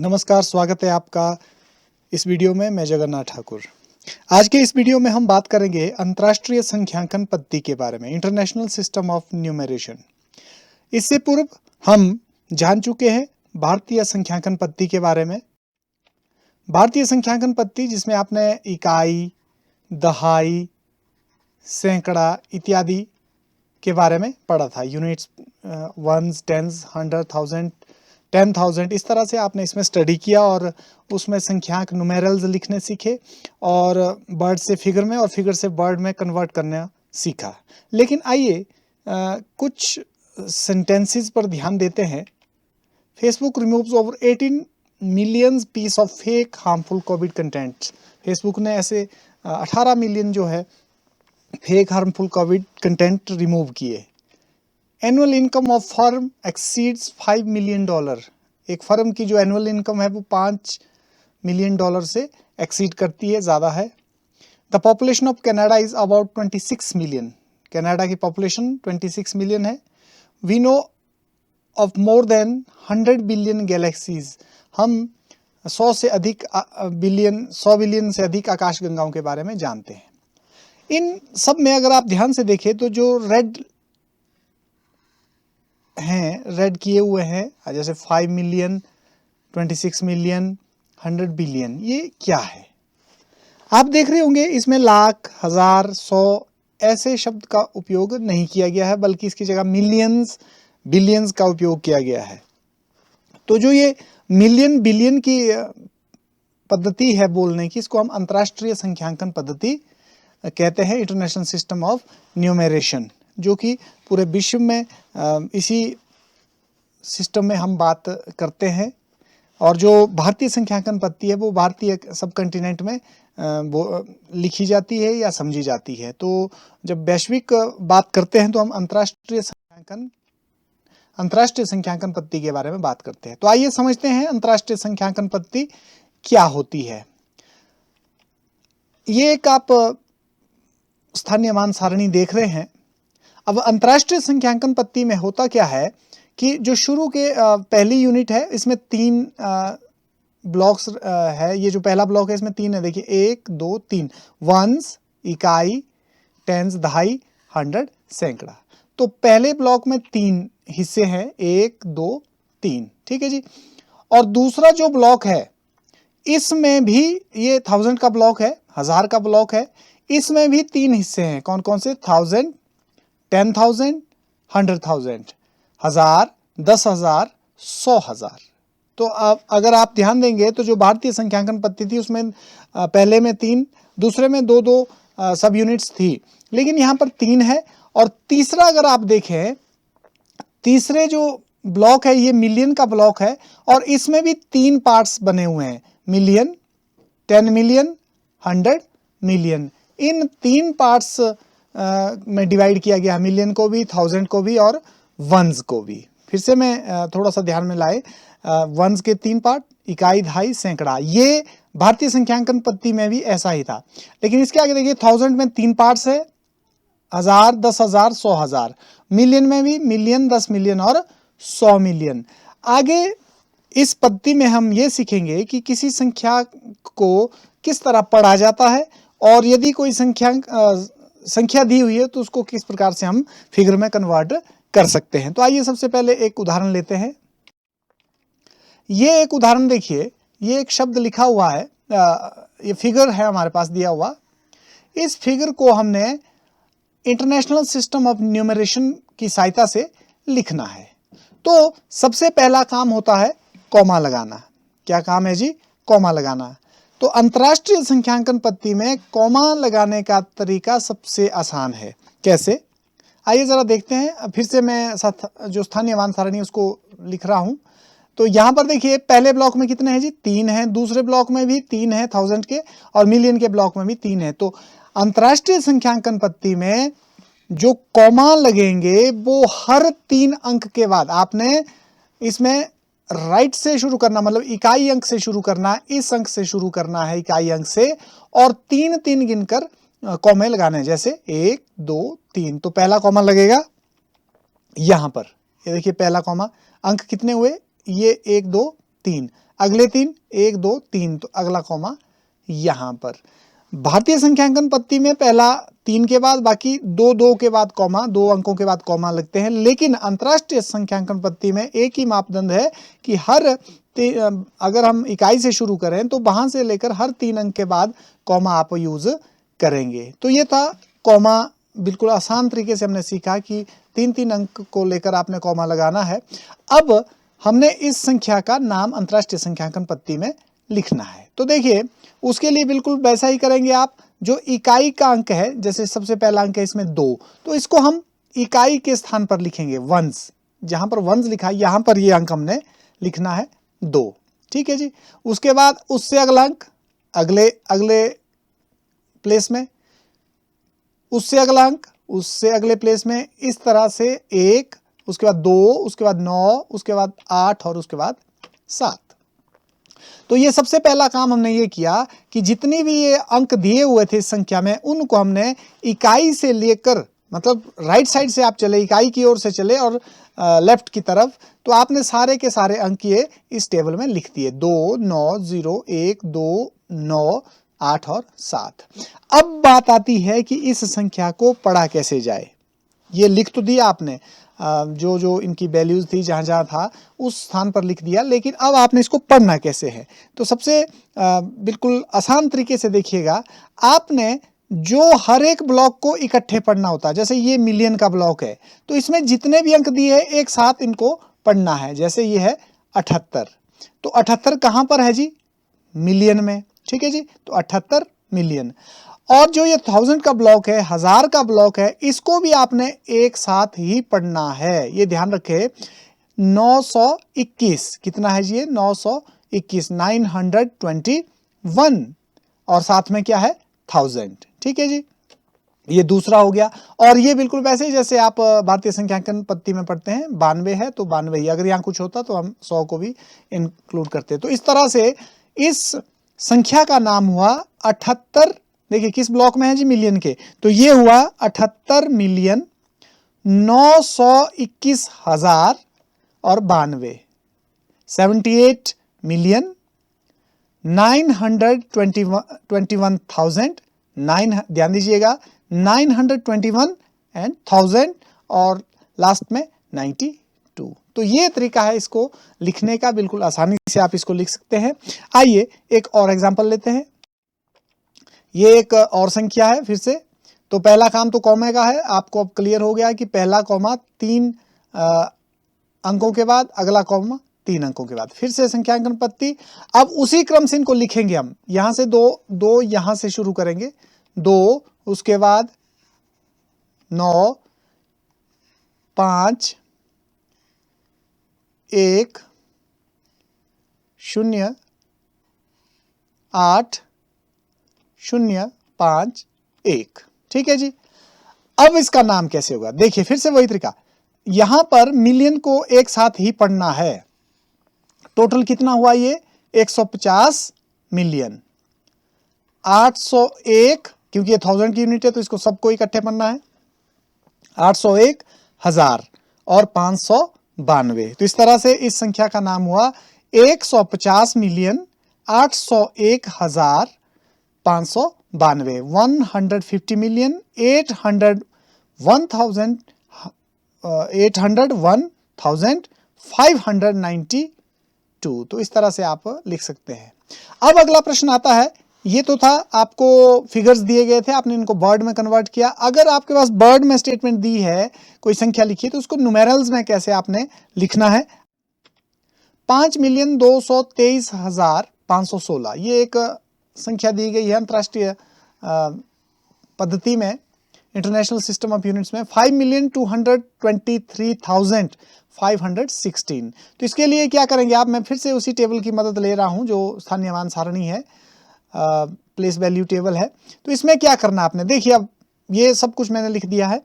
नमस्कार, स्वागत है आपका इस वीडियो में। मैं जगन्नाथ ठाकुर। आज के इस वीडियो में हम बात करेंगे अंतर्राष्ट्रीय संख्यांकन पद्धति के बारे में, इंटरनेशनल सिस्टम ऑफ न्यूमरेशन। इससे पूर्व हम जान चुके हैं भारतीय संख्यांकन पद्धति के बारे में। भारतीय संख्यांकन पद्धति जिसमें आपने इकाई, दहाई, सैकड़ा इत्यादि के बारे में पढ़ा था। यूनिट्स, वंस, टेंस, 100, 1000, 10,000, इस तरह से आपने इसमें स्टडी किया और उसमें संख्यांक न्यूमेरल्स लिखने सीखे और वर्ड से फिगर में और फिगर से वर्ड में कन्वर्ट करना सीखा। लेकिन आइए कुछ सेंटेंसेस पर ध्यान देते हैं। Facebook removes over 18 million piece of fake harmful COVID content. Facebook ने ऐसे 18 मिलियन जो है fake harmful COVID content remove किए। Annual income of firm exceeds $5 million. एक फर्म की जो एनुअल इनकम है वो $5 मिलियन से एक्सीड करती है, ज़्यादा है। The population of Canada is about 26 million. Canada की पॉपुलेशन 26 मिलियन है। We know of more than 100 billion galaxies. हम 100 बिलियन से अधिक आकाशगंगाओं के बारे में जानते हैं। इन सब में अगर आप ध्यान से देखें तो जो रेड किए हुए हैं, जैसे 5 मिलियन, 26 मिलियन, 100 बिलियन, ये क्या है? आप देख रहे होंगे इसमें लाख, हजार, 100 ऐसे शब्द का उपयोग नहीं किया गया है, बल्कि इसकी जगह मिलियंस, बिलियंस का उपयोग किया गया है। तो जो ये मिलियन बिलियन की पद्धति है बोलने की, इसको हम अंतर्राष्ट्रीय संख्यांकन पद्धति कहते हैं, इंटरनेशनल सिस्टम ऑफ न्यूमरेशन, जो कि पूरे विश्व में इसी सिस्टम में हम बात करते हैं। और जो भारतीय संख्यांकन पद्धति है वो भारतीय सब कंटिनेंट में वो लिखी जाती है या समझी जाती है। तो जब वैश्विक बात करते हैं तो हम अंतर्राष्ट्रीय संख्यांकन पद्धति के बारे में बात करते हैं। तो आइए समझते हैं अंतर्राष्ट्रीय संख्यांकन पद्धति क्या होती है। ये एक आप स्थानीय मान सारणी देख रहे हैं। अब अंतर्राष्ट्रीय संख्यांकन पद्धति में होता क्या है कि जो शुरू के पहली यूनिट है, इसमें 3 ब्लॉक्स है। ये जो पहला ब्लॉक है इसमें 3 है, देखिए 1, 2, 3। वंस, इकाई, टेंस, दहाई, 100, सैकड़ा। तो पहले ब्लॉक में 3 हिस्से हैं, 1, 2, 3, ठीक है जी। और दूसरा जो ब्लॉक है इसमें भी ये 1000 का ब्लॉक है, 1000 का ब्लॉक है। इसमें भी 3 हिस्से हैं, कौन कौन से? 1000, 10,000, 100,000, 1000, 10,000, 100,000। तो अब अगर आप ध्यान देंगे तो जो भारतीय संख्यांकन पद्धति थी उसमें पहले में 3, दूसरे में 2 सब यूनिट्स थी, लेकिन यहाँ पर 3 है। और तीसरा अगर आप देखें, तीसरे जो ब्लॉक है ये मिलियन का ब्लॉक है और इसमें भी 3 पार्ट्स बने हुए हैं, मिलियन, 10 मिलियन, 100 मिलियन। इन 3 पार्ट्स में डिवाइड किया गया, मिलियन को भी, 1000 को भी और वंस को भी। फिर से मैं थोड़ा सा ध्यान में लाए, वंस के 3 पार्ट, इकाई, दहाई, सैकड़ा। ये भारतीय संख्यांकन पद्धति में भी ऐसा ही था। लेकिन इसके आगे देखिए 1000 में 3 पार्ट्स है, 1000, 10,000, 100,000। मिलियन में भी मिलियन, 10 मिलियन और 100 मिलियन। आगे इस पद्धति में हम ये सीखेंगे कि किसी संख्या को किस तरह पढ़ा जाता है और यदि कोई संख्या दी हुई है तो उसको किस प्रकार से हम फिगर में कन्वर्ट कर सकते हैं। तो आइए सबसे पहले एक उदाहरण लेते हैं। ये एक उदाहरण देखिए, ये एक शब्द लिखा हुआ है, ये फिगर है हमारे पास दिया हुआ। इस फिगर को हमने इंटरनेशनल सिस्टम ऑफ न्यूमरेशन की सहायता से लिखना है। तो सबसे पहला काम होता है कॉमा लगाना। क्या काम है जी? कॉमा लगाना। तो अंतर्राष्ट्रीय संख्यांकन पद्धति में कॉमा लगाने का तरीका सबसे आसान है। कैसे? आइए जरा देखते हैं। फिर से मैं जो स्थानीय मान सारणी उसको लिख रहा हूं। तो यहाँ पर देखिए पहले ब्लॉक में कितने हैं जी? 3 हैं। दूसरे ब्लॉक में भी 3 है, 1000 के, और मिलियन के ब्लॉक में भी 3 है। तो अंतर्राष्ट्रीय संख्यांकन पद्धति में जो कॉमा लगेंगे वो हर 3 अंक के बाद आपने इसमें राइट से शुरू करना, मतलब इकाई अंक से शुरू करना, इस अंक से शुरू करना है इकाई अंक से, और 3-3 गिनकर कॉमे लगाने हैं, जैसे 1, 2, 3। तो पहला कॉमा लगेगा यहां पर, ये देखिए पहला कॉमा। अंक कितने हुए? ये 1, 2, 3। अगले 3 1 2 3, तो अगला कॉमा यहाँ पर। भारतीय संख्यांकन पद्धति में पहला 3 के बाद, बाकी 2 2 के बाद कॉमा, 2 अंकों के बाद कॉमा लगते हैं, लेकिन अंतरराष्ट्रीय संख्यांकन पद्धति में एक ही मापदंड है कि अगर हम इकाई से शुरू करें तो वहां से लेकर हर 3 अंक के बाद कॉमा आप यूज करेंगे। तो ये था कॉमा, बिल्कुल आसान तरीके से हमने सीखा कि 3 अंक को लेकर आपने कॉमा लगाना है। अब हमने इस संख्या का नाम अंतरराष्ट्रीय संख्यांकन पद्धति में लिखना है। तो देखिए, उसके लिए बिल्कुल वैसा ही करेंगे आप। जो इकाई का अंक है, जैसे सबसे पहला अंक है इसमें 2, तो इसको हम इकाई के स्थान पर लिखेंगे वंस। जहां पर वंस लिखा है यहां पर ये अंक हमने लिखना है 2, ठीक है जी। उसके बाद उससे अगला अंक अगले प्लेस में, उससे अगला अंक उससे अगले प्लेस में, इस तरह से 1, उसके बाद 2, उसके बाद 9, उसके बाद 8 और उसके बाद 7। तो ये सबसे पहला काम हमने ये किया कि जितनी भी ये अंक दिए हुए थे इस संख्या में, उनको हमने इकाई से लेकर, मतलब राइट साइड से आप चले, इकाई की ओर से चले और लेफ्ट की तरफ, तो आपने सारे के सारे अंक ये इस टेबल में लिख दिए, 2 9 0 1 2 9 8 और 7। अब बात आती है कि इस संख्या को पढ़ा कैसे जाए। ये लिख तो दिया आपने, जो जो इनकी वैल्यूज थी जहां जहां था उस स्थान पर लिख दिया, लेकिन अब आपने इसको पढ़ना कैसे है। तो सबसे बिल्कुल आसान तरीके से देखिएगा, आपने जो हर एक ब्लॉक को इकट्ठे पढ़ना होता है। जैसे ये मिलियन का ब्लॉक है, तो इसमें जितने भी अंक दिए हैं एक साथ इनको पढ़ना है। जैसे ये है 78, तो 78 कहां पर है जी? मिलियन में, ठीक है जी। तो 78 मिलियन। और जो ये 1000 का ब्लॉक है, 1000 का ब्लॉक है, इसको भी आपने एक साथ ही पढ़ना है। ये ध्यान रखें, 921 कितना है जी? 921, 921, और साथ में क्या है? 1000, ठीक है जी। ये दूसरा हो गया। और ये बिल्कुल वैसे ही जैसे आप भारतीय संख्यांकन पद्धति में पढ़ते हैं, 92 है तो 92 ही, अगर यहाँ कुछ होता तो हम 100 को भी इंक्लूड करते। तो इस तरह से इस संख्या का नाम हुआ 78। देखिए किस ब्लॉक में है जी? मिलियन के। तो ये हुआ 78 मिलियन 921,000 और 92, 78 मिलियन 921,000, ध्यान दीजिएगा 921 एंड 1000 और लास्ट में 92। तो ये तरीका है इसको लिखने का, बिल्कुल आसानी से आप इसको लिख सकते हैं। आइए एक और एग्जांपल लेते हैं। ये एक और संख्या है फिर से। तो पहला काम तो कॉमा का है, आपको अब क्लियर हो गया कि पहला कॉमा 3 अंकों के बाद, अगला कॉमा 3 अंकों के बाद। फिर से संख्यांकन पद्धति, अब उसी क्रम से इनको लिखेंगे हम। यहां से 2 यहां से शुरू करेंगे, 2, उसके बाद 9 5 1 0 8 0 5 1, ठीक है जी। अब इसका नाम कैसे होगा? देखिए फिर से वही तरीका, यहां पर मिलियन को एक साथ ही पढ़ना है। टोटल कितना हुआ? ये 150 मिलियन। 801, क्योंकि ये 1000 की यूनिट है तो इसको सबको इकट्ठे पढ़ना है। 801,000 और 592। तो इस तरह से इस संख्या का नाम हुआ 150 मिलियन 801,000 592, 150 मिलियन 801,592। तो इस तरह से आप लिख सकते हैं। अब अगला प्रश्न आता है, ये तो था आपको फिगर्स दिए गए थे, आपने इनको वर्ड में कन्वर्ट किया। अगर आपके पास वर्ड में स्टेटमेंट दी है, कोई संख्या लिखी है, तो उसको न्यूमेरल्स में कैसे आपने लिखना है। 5,223,516 ये एक संख्या दी गई है अंतरराष्ट्रीय पद्धति में, इंटरनेशनल सिस्टम ऑफ यूनिट्स में। 5,223,516। तो इसके लिए क्या करेंगे आप? मैं फिर से उसी टेबल की मदद ले रहा हूं जो स्थानीय मान सारणी है, प्लेस वैल्यू टेबल है। तो इसमें क्या करना आपने, देखिए अब ये सब कुछ मैंने लिख दिया है।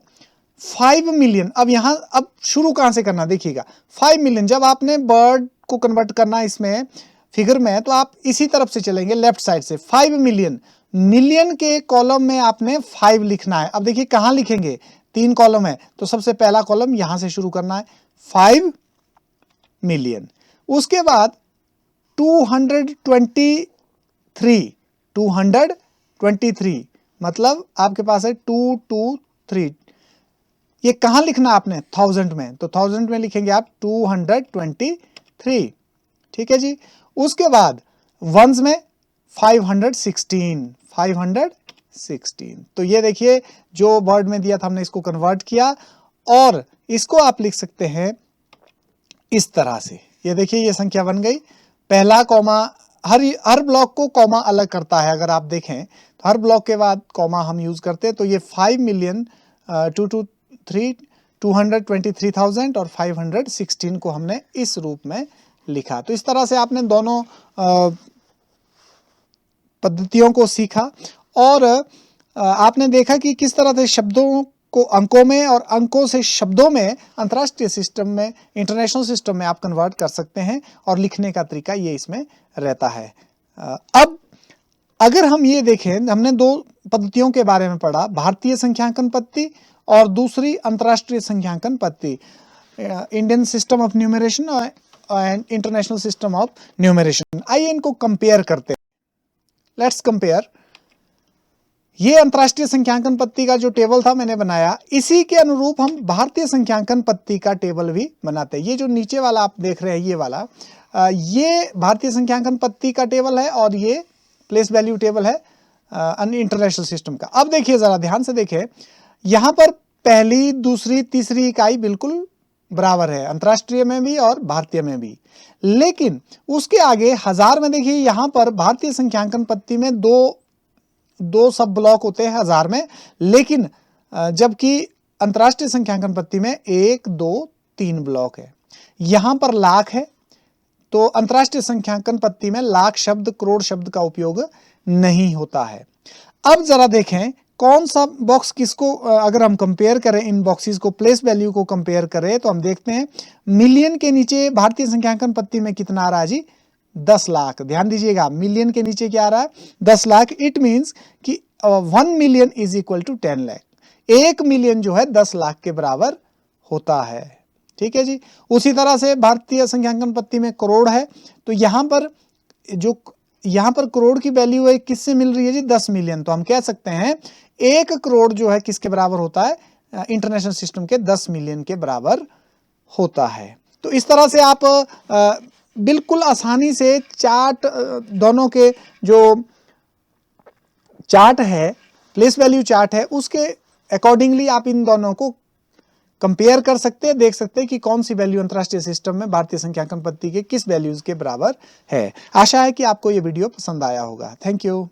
5 मिलियन, अब यहां अब शुरू कहां से करना देखिएगा। 5 मिलियन, जब आपने वर्ड को कन्वर्ट करना इसमें फिगर में, तो आप इसी तरफ से चलेंगे, लेफ्ट साइड से। 5 मिलियन, मिलियन के कॉलम में आपने 5 लिखना है। अब देखिए कहां लिखेंगे, 3 कॉलम है, तो सबसे पहला कॉलम यहां से शुरू करना है, 5 मिलियन। उसके बाद 223 मतलब आपके पास है 223। ये कहाँ लिखना आपने? 1000 में, तो 1000 में लिखेंगे आप 223। ठीक है जी। उसके बाद वंस में 516। तो ये देखिए जो वर्ड में दिया था हमने इसको कन्वर्ट किया, और इसको आप लिख सकते हैं इस तरह से। ये देखिए ये संख्या बन गई। पहला कॉमा, हर ब्लॉक को कॉमा अलग करता है, अगर आप देखें तो हर ब्लॉक के बाद कॉमा हम यूज करते हैं। तो ये 223,000 और 516 को हमने इस रूप में लिखा। तो इस तरह से आपने दोनों पद्धतियों को सीखा, और आपने देखा कि किस तरह से शब्दों को अंकों में और अंकों से शब्दों में अंतर्राष्ट्रीय सिस्टम में, इंटरनेशनल सिस्टम में आप कन्वर्ट कर सकते हैं, और लिखने का तरीका ये इसमें रहता है। अब अगर हम ये देखें, हमने दो पद्धतियों के बारे में पढ़ा, भारतीय संख्यांकन पद्धति और दूसरी अंतर्राष्ट्रीय संख्यांकन पद्धति, Indian system of numeration and international system of numeration. आइए इनको कंपेयर करते हैं। Let's compare. ये अंतर्राष्ट्रीय संख्यांकन पद्धति का जो टेबल था मैंने बनाया, इसी के अनुरूप हम भारतीय संख्यांकन पद्धति का टेबल भी बनाते हैं। ये जो नीचे वाला आप देख रहे हैं, ये वाला, ये भारतीय संख्यांकन पद्धति का टेबल है, और ये प्लेस वैल्यू टेबल है इंटरनेशनल सिस्टम का। अब देखिए जरा ध्यान से देखें, यहां पर पहली, दूसरी, तीसरी इकाई बिल्कुल बराबर है, अंतर्राष्ट्रीय में भी और भारतीय में भी। लेकिन उसके आगे हजार में देखिए, यहां पर भारतीय संख्यांकन पद्धति में दो सब ब्लॉक होते हैं हजार में, लेकिन जबकि अंतर्राष्ट्रीय संख्यांकन पद्धति में 1, 2, 3 ब्लॉक है। यहां पर लाख है, तो अंतर्राष्ट्रीय संख्यांकन पद्धति में लाख शब्द, करोड़ शब्द का उपयोग नहीं होता है। अब जरा देखें कौन सा बॉक्स किसको, अगर हम कंपेयर करें इन बॉक्सेस को, प्लेस वैल्यू को कंपेयर करें, तो हम देखते हैं मिलियन के नीचे भारतीय संख्यांकन पद्धति में कितना आ रहा है जी? 10 लाख। ध्यान दीजिएगा, मिलियन के नीचे क्या आ रहा है? 10 लाख। इट मीन्स कि 1 million is equal to 10 lakh. 1 million जो है 10 लाख के बराबर होता है। ठीक है जी। उसी तरह से भारतीय संख्यांकन पद्धति में करोड़ है, तो यहां पर करोड़ की वैल्यू है किससे मिल रही है जी? 10 मिलियन। तो हम कह सकते हैं 1 करोड़ जो है किसके बराबर होता है? इंटरनेशनल सिस्टम के 10 मिलियन के बराबर होता है। तो इस तरह से आप बिल्कुल आसानी से चार्ट, दोनों के जो चार्ट है, प्लेस वैल्यू चार्ट है, उसके अकॉर्डिंगली आप इन दोनों को कंपेयर कर सकते हैं, देख सकते हैं कि कौन सी वैल्यू अंतर्राष्ट्रीय सिस्टम में भारतीय संख्यांकन पद्धति के किस वैल्यूज के बराबर है। आशा है कि आपको ये वीडियो पसंद आया होगा। Thank you.